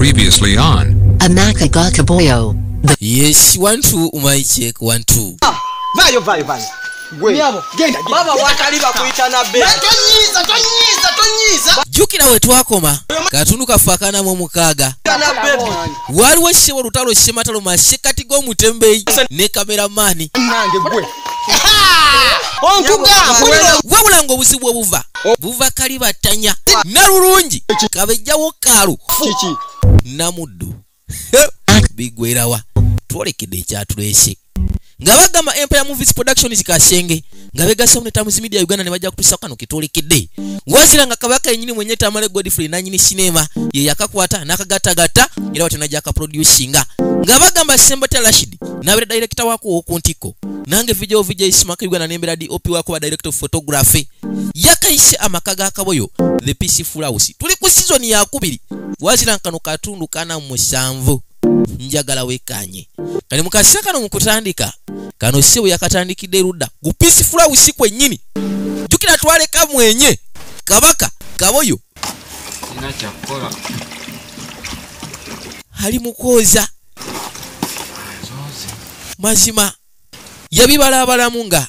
Previously on Amaka got KABOYO. Yes, 1 2 my check 1 2. Vayo. Gwenyabo, genda. Baba wakaliba kuitana be. Tonyiza. Jukira we twakoma. Katundu kafakana mu mukaga. Waliwo shebo lutalo shematalo mashekati go mutembeyi ne cameraman. Nange gwe. Wabula ngo busibwo buva kaliba tanya. Nalulungi kabejjawo kalu. Kiki. Namuddu. Bigwerawa. Twolekede ekyatulese. Ngabagama Empire Movies Productions kasenge ngabegasa mu TAMZ Media Uganda ne bajja kutusa kano kitolekede ngwazira nga kabaka yenyini mwenye Tamale Godfrey nanyini cinema ye yakakwata nakagatta era watenaja ka producinga ngabagamba Sembata Rashid nabere director wako okuntiko nange video isma Uganda nembera DOP wako wa director of photography yakaise amaka ga KABOYO the peaceful house tuli ku season ya 2 wazira kano katundu kana mu 7 njagala wekanye kali mukasaka no mukutandika kano sebo yakatandikide ruda ku peaceful house kwennyini jukira twale kamwenye kabaka KABOYO sina chakula hali mukoza mazima yabibala abalamunga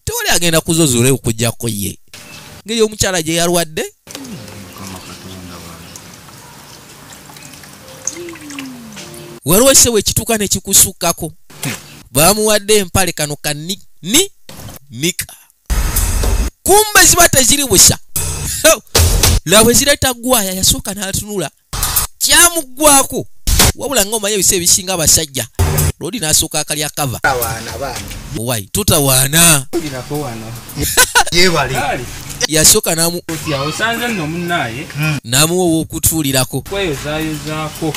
tole agenda kuzozule okujjako ye ngeri omukyala je yalwadde waliwo sewe kituka ne kikusukako bamuwadde empale kano kanni nika kumbe zibata ziri busa lawe zireta gwaya yasoka n'atunula kyamugwako wabula ngoma yebise ebisinga abasajja lodi nasoka akali akava wai tutawaana yasoka namu osanze nno munnaye namuwo okutulirako kweyozayozaako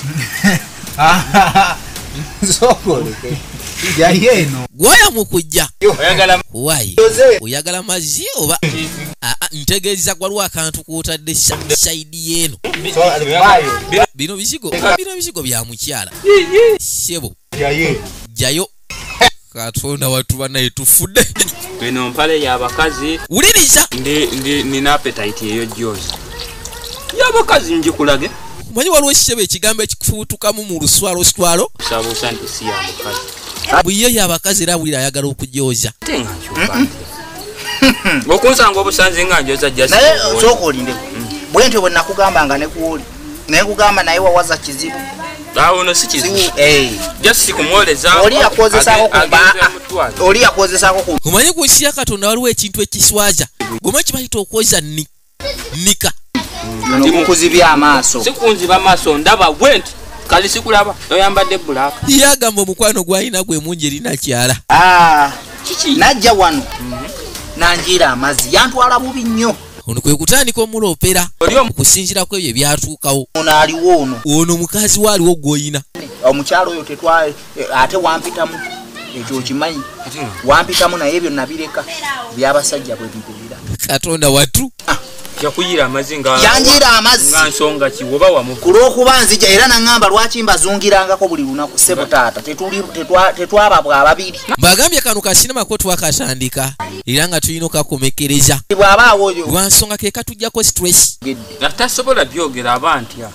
Sokoleke. Yayeno. gwaya mukujja wai oyagala mazzi oba ntegeeza gwaliwo akantu k'otadde saidi yeno bino bizigo bya mukyala sebo jayo katonda watuba naye tufudde eno mpale y'abakazi wuliriza nina appetite eyo gyozi y'abakazi njikulage manyi waliwo ekisebo ekigambo ekikufuutukamu mu luswalo sabuusa nti si y'abakazi bwiyo y'abakazi era bwira ayagala okujooza okunsanga obusanzi nga njoza naye sooka olinde bwentyo bwe nakugambanga nekuwuli naye kugamba naye wawaza kizibu ono si kizibu just sikumwoleza oli yakozesako ku omanyi ku nsi ya Katonda waliwo ekintu ekiswaza goma kibayita okwoza nika kuzibya amaaso sikunziba amaaso ndaba bwenti kali sikulaba oyambadde black yagamba omukwano gwalina gwe mungi erina kyala najja wano nanjira amazzi yantwala bubi nnyo ono kwe kutandika omuloopera okusinziirako ebyo ebyatuukawo ono aliwo ono mukazi waaliwo gwoyina omukyalo oyo ate wampitamu ekyo okimanyi wampitamu naye ebyo nabireka byabasajja bwe bigulira Katonda watu yakuyira amazzi yanjira amazzi nga nsonga kiwoba wamu kulw'okuba nzija era nangamba lwaki mbazungirangako buli lunaku ssebo taata tetwaba bwababiri mbagambye kano kasinema ko twakatandika era nga tulina okakomekereza bw'abaawo oyo lwansonga ke katujjako stress nga tasobola byogera aba ntya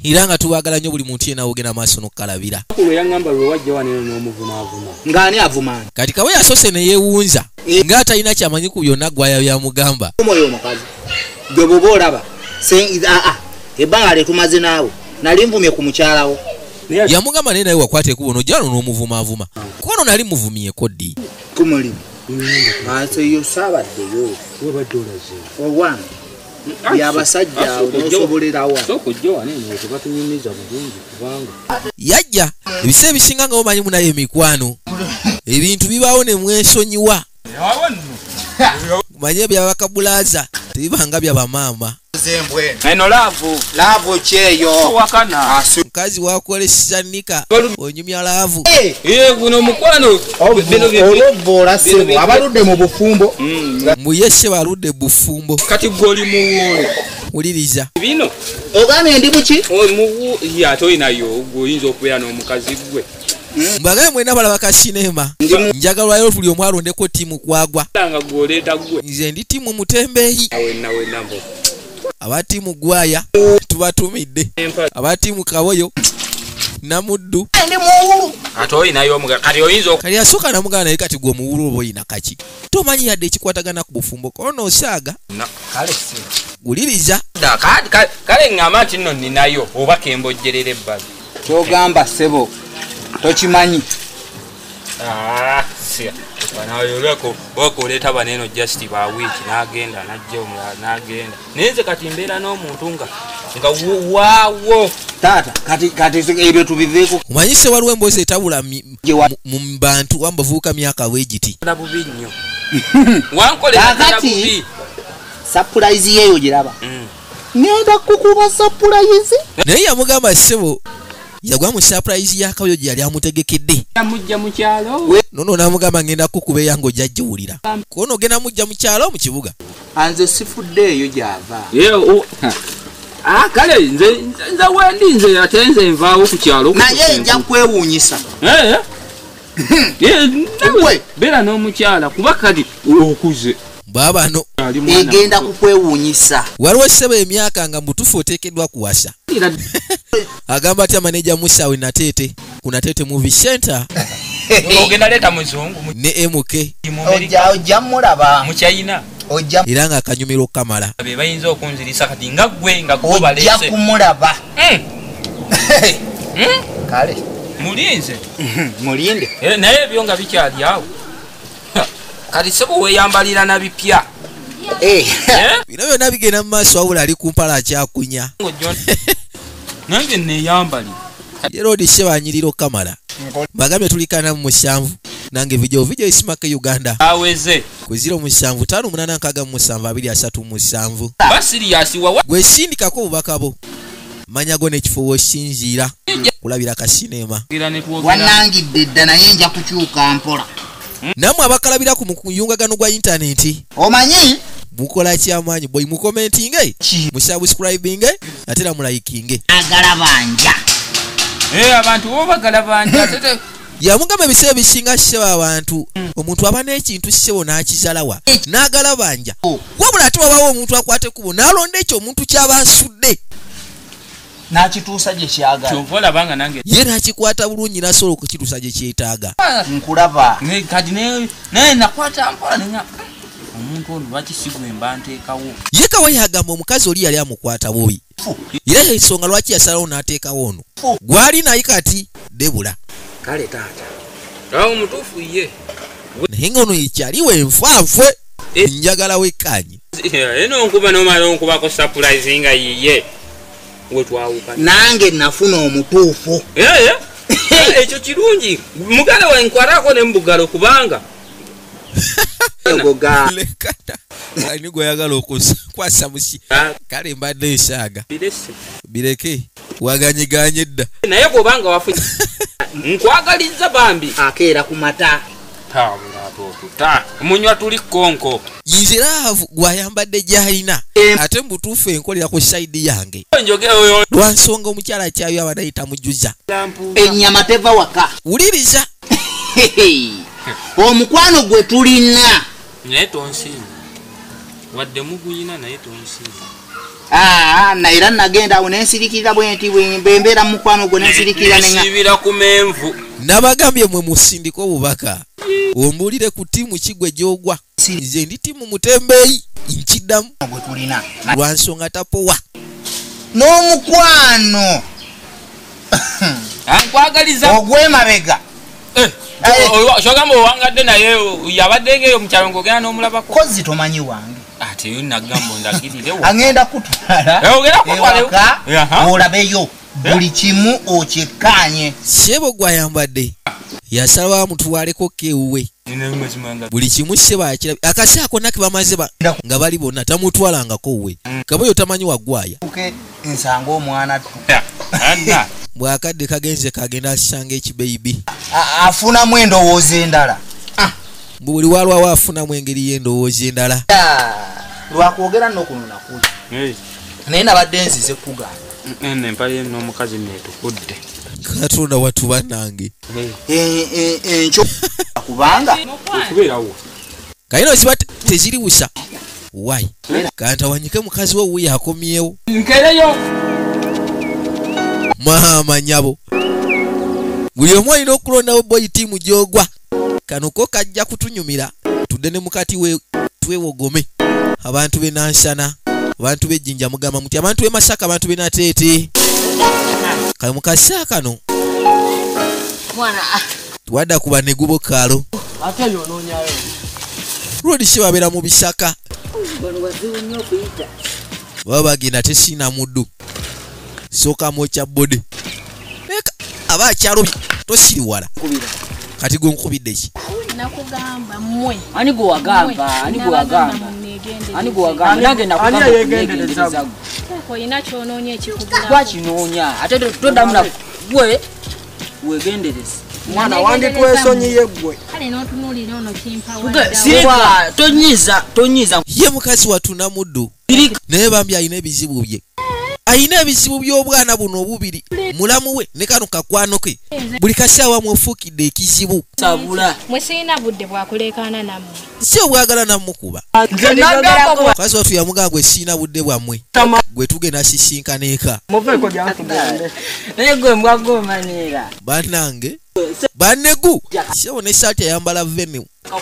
era nga tuwagala nnyo buli muntu yena wogenda maaso n'okukalabira kulo yangamba lwe wajja waneno n'omuvumaavuma ng'ani avumanga kati kawe yasose ne yeewunza ng'atalina kyamanyi ku byonna gwaya byamugamba oyo omukazi gwe bw'oba olaba ebbanga lyetumaze naawe nali nvumye ku mukyalawo yamugamba naye naye wakwata ekubo n'ojjalo n'omuvumaavuma kono nali muvumyeko ddi ku mulimu eyo saabaddeyo webadde olaze owana byabasajja osobolerawa tebatunyumiza bulungi kubanga yajja ebiseera ebisinga nga omanyi munayo emikwano ebintu bibaawo ne mwesonyiwa manye byabakabulaza tebibanga byabamaama eno laavu kyeyo wakana mukazi wakoleseza nika onyumya laavu guno mukwano oloboola sebo abaludde mu bufumbo muyese baludde bufumbo kati gwoli muwuuno wuliriza bino ogambye ndi buki ate oyinayo gweoyinza okubeera n'omukazi gwe mbagaye mwena balaba ka sinema njagalwayo tuli omu alondeko ttiimu kwagwa nga gwoleeta gwe nze ndi ttiimu mutembeeyi wenna mbo abatiimu gwaya tubatumidde abatiimu kaboyo namuddu ndi muwulu ate oyinayo omugala kati oyinza kali yasooka namugana naye kati gwe muwulu oba oyina kaki tomanyi yadde ekikwatagana ku bufumbo kono osaaga kale guliriza kale ngamba nti nno ninayo oba kembojjerera ebbali kyogamba ssebo tokimanyi banayoleko okoleeta baneeno just ba wiiki n'agenda najja omulala n'agenda naye nze kati mbeera n'omuntu nga waawo taata kati ebyo tubiveeko omanyise waliwo emboozi etabula mu bantu wambavuuka myaka bwegiti bubi nnyo wankolera bubi sapulayizi yeeyo giraba ngenda kukuba sapulayizi naye yamugamba ssebo yagwa mu surprise ya kaboyo gye yali amutegekedde amujja mu kyalo nono namugamba ngenda kukuba eyange ojja jiwulira kono ogenda mujja mu kyalo mu kibuga anze sifuddeeyo gyava kale nze wendi nze ate nze nvaawo ku kyalo naye nja kwewuunyisa beera n'omukyala kuba kati okuze babano egenda kukwewuunyisa waliwo ssebo emyaka nga mutufu oteekeddwa kuwasa agamba ati amaneja musawe nateete ku nateete movie center ogenda leeta muzungu ne MK ojja mulaba mu China era nga akanyumiro kamala be bayinza okunzirisa kati nga gwe nga gwe balese ojja kumulaba kale mulinze mulinde naye ebyo nga bikyali awo kati sebo weeyambalira na bipya bino byonna bigenda mu maaso wabula ali ku mpala akyakunya nange neeyambalira yerodi sebanyiriro kamala bagambye tulikana mu 7 nange video isma Uganda aweze ku 07585727 basiriyasi wawa gwe sindikako obubaka bo manyago n'ekifo wosinziira kulabira kasinema wanangidde dda naye nja kukyuka mpola namwe abakalabira ku mukuyungagano gwa intaneti omanyi mukola kyamaanyi boy mu commenting mu subscribing ate na mu liking agala banja abantu bo bagala banja tete yamugamba ebiseera bisinga sseba abantu omuntu aba n'ekintu ssebo n'akizalawa n'agala banja wabula ate wabawo omuntu akwate kubo n'alonda ekyo omuntu kyaba asudde n'akituusa gye kyagala kyovola banga nange ye n'akikwata bulungi n'asobola okukituusa gye kyetaaga nkulaba kati naye nakwata mpola nenya omuntu ono lwaki sigwe mba nteekawo ye kawa yagamba omukazi oli yali amukwata bubi era ensonga lwaki yasalawo n'ateekawo ono gwali naye kati debula kale taata awo mutuufu ye naye nga ono yekyaliwo enfaafwe njagala wekkanyi eno nkuba nomala onkubako surprise nga yiye wetwawuka nange nafuna omutuufu ekyo kirungi mugala wenkwatako nembugalo kubanga ani gweyagala okukwasa musi kale mbadde nsaaga bireke waganyiganye dda naye bwobanga wafu nkwagaliza bambi akeera ku mata munywa tuli konko nze laavu gwayambadde gyalina ate mubutuufu enkolera ku saidi yange lwansonga omukyala kyayo abanayita mujuza ennyama teva waka wuliriza omukwano gwe tulina naye tonsiima wadde muguyina naye tonsiima naera nagenda awo nensirikirira bwenti bwembeera mu mukwano gwe nensirikirira nesibira ku menvu nabagambye mwe musindika obubaka ombuulire ku ttiimu kigwe gyogwa nze ndi ttiimu mutembeeyi nkiddamu gwe tulina lwansonga tapowa n'omukwano ankwagaliza ogw'emabega kyogamba owangadde naye yabadde ngeyo mukyalo ng'ogenda n'omulabako kozi tomanyi wange ate yo nagamba ondagirire agenda kutwala ewaka olabeyo buli kimu okyekkaanye sebo gwayambadde yasalawo amutwaleko kewuwe buli kimu sebo akirabi akasi ako nake bamaze nga bali bonna tamutwalangako wuwe kaboyo tamanyi waggwaya nsanga omwana bwakadde kagenze kagenda asanga ekibeibi afunamu endowooza endala buli walwawo afunamu engeri y'endowooza endala lwakwogera n'okunona kuki naye nabadde nzize kugamba empale n'omukazi netukudde katonda watuba nange enkyo kubanga okubeerawo kayina oziba teziriwusa why kanta wanyike mukazi we wuya akomyewo nkereyo mama nyabo buli omu alina okulondawo boy team gyogwa kano ko kajja kutunyumira tudde ne mukati we twewogome abantu be Nansana abantu be Jinja mugamba muti abantu be Masaka abantu be Nateete kale mukasa kano mwana twadda kuba ne gubo kalo ate yononyayo rodi shibabera mu bisaka bano wazibu nnyo okuyita baba bagenda tesina muddu soka mocha bode eka aba kyalo tosiri wala kati go nkubidde ki nakugamba mmwe ani go wagamba nange nakugamba yegendereza ko ina kyonoonya ekikugula kwa kinoonya ate todamuna gwe wegendereza mwana wange twesonyiye gwe kale n'otunuulira ono kimpa siba tonyiza ye mukazi watuna muddu naye bambi alina ebizibu bye ayina ebizibu by'obwana buno obubiri mulamu we ne kano kakwano ke buli kasaawa mwefuukidde ekizibu sabula mwe sirina budde bwakuleekaana nammwe si obwagala nammukuba kazi watu yamugamba gwe sirina budde bwammwe gwe tugenda sisinkana eka muveeko gyantugende naye gwe mbwagomanyira bannange bannegu sebo ne saati ayambala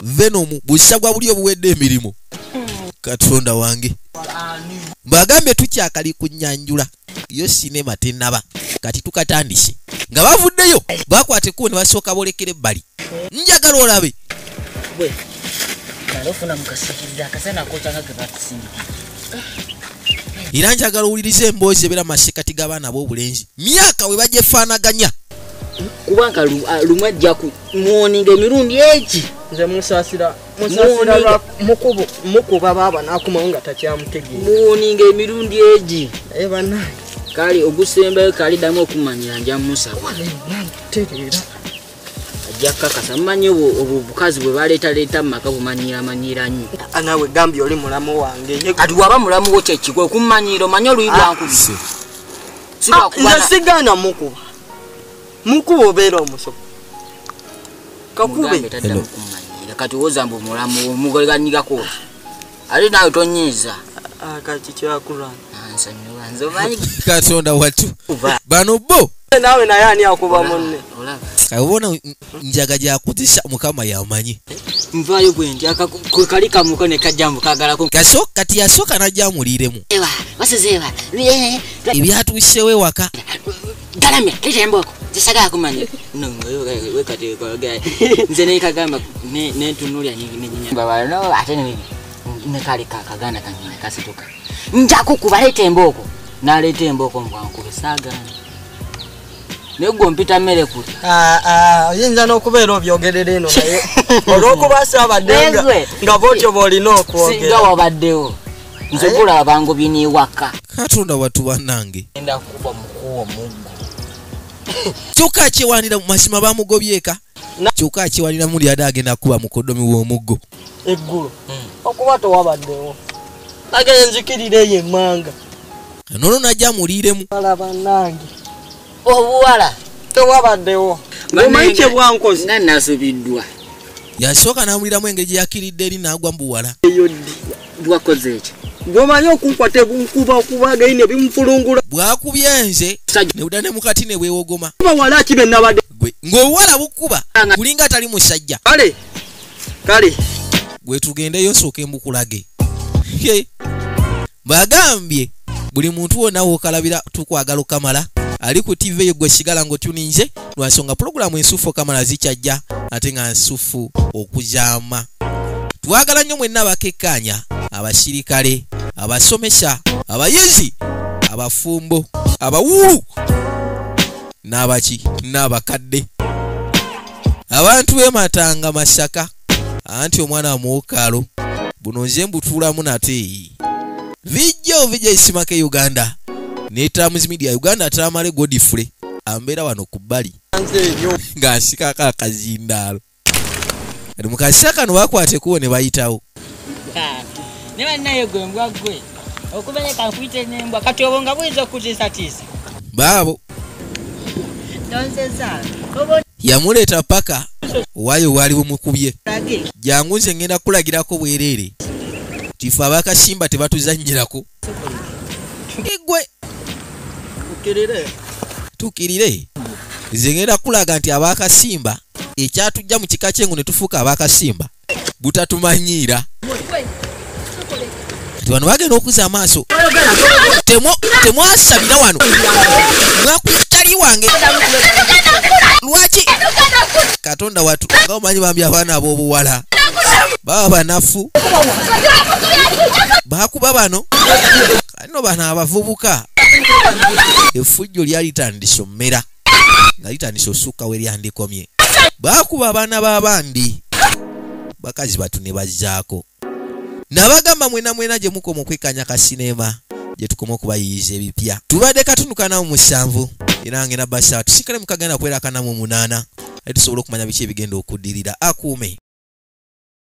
venom busagwa buli obuwedde emirimu katonda wange mbagambye tukyakali ku nnyanjula yo sinema tenaba kati tukatandise nga bavuddeyo bakwateko ne basooka bolekera ebbali njagala olabe bwe kalofuna mukasikiriza akasana kochanga ge batusindika era njagala owulirize emboozi ebeera masekati g'abaana b'obulenzi myaka we bagyefaanaganya kubanga lumwe ajja ku muoninga emirundi eki nze musasira mukuba baba nakumawo nga takyamutegeera muoninga emirundi egi bana kali ogusembayo kali damu okumanyira nja musaba tegeera ajja kakasa mmanyi obukazi bwe baleeta mumaka bumanyira nnyo nawe gambye oli mulamu wange ati waba mulamu wo kyekigwe okumanyira omanye oluyi lwankubi nze sigaana mukuba obeera omusobo kakube kati wozambu mulamu omugoleganyigako ali nawe tonyiza kati kyakulwana katonda watu bano bo nawe naye ani akuba munne kabona njaga gyakuzisa mukama yamanyi nvayo bwendi kali kamuko ne kajambu kagalako kasooka kati yasooka najjamuliremu basezeeba ebyatuusewo ewaka galamya kitemboko tisagala kumanya wekati nze nekagamba nentunulya babano ate nekali kaganda kanyina kasituka njakukuba leeta emboko naleeta emboko mbwankube saagana negwo mpita mmere kuli oyinza n'okubeera obyogerera eno naye olw'okuba saabadde nga botyo bw'olina okwogera singa wabaddewo nze kulaba ngo biniwaka katonda watu bannange enda kuba mukuwa muggo kyokka akyewanira mu mazima bamugobyeka kyokka akyewanira muli ade agenda kuba mukodomi w'omuggo eggulo okuba towabaddewo agenda nzikirira eyo emmanga nono najja muliremu alaba nange obuwala tewabaddewo omanyi kye bwankozi nga nasubiddwa yasooka n'amuliramu engeri gye yakiridde eri n'agwa mu buwala eyo ddi bwakoze ekyo bw'omanyi okunkwata bunkuba okubaga ine bimufulungula bwakubye nze ne budda ne mukati ne bwewogoma bawala kibe nabadde ng'obuwala bukuba kulinga atali musajja kale bwe tugendeyo sooka embukulage bagambye buli muntu wonna wookalabira tukwagala okamala ali ku TV eyo gwe sigala ng'otuninze lwansonga pulogulaamu ensufu okamala zikyajja ate nga nsufu okuzaama twagala nnyo mwenna abakekkaanya abasirikale abasomesa abayizi abafumbo abawuulu n'abaki n'abakadde abantu b'ematanga Masaka anti omwana wamuwokalo buno nze mbutuulamu nate vijja isima ke Uganda ne TAMZ Media Uganda Tamale Godfrey ambeera wano ku bbali ng'asikako akazindaalo kati mu kasisa kano bakwatekuwo ne bayitawo ne bannaye gwe mbwa gwe okubeereka nkuyite n'embwa kati obwo nga buyinza okutiisatiisa baabo yamuleeta paka waayo waali bumukubye jangu nze ngenda kulagirako bwereere kifo abakasimba tebatuzanyirako igwe tukirire nze ngenda kulaga nti abakasimba ekyatujja mu kika kyengu ne tufuuka abakasimba butatumanyiira kati wano bagenda okuza amaaso temwasabira wano mwakutali wange lwaki katonda watu nga omanyi bambi abaana ab'obuwala baba banafu bakuba bano kano bano abavubuka effujjo lyalitandise ommera nga litandise osukka we lyandikomye bakuba abaana b'abandi bakazi batu ne bazzaako nabagamba mwena gye mukoma okwekanya kasinema gye tukoma okubayiyiza ebipya tubadde katunukanamu 7 era ngenda basa tusikale mukagenda kwerakanamu 8 tusobola okumanya biki ebigenda okuddirira akuume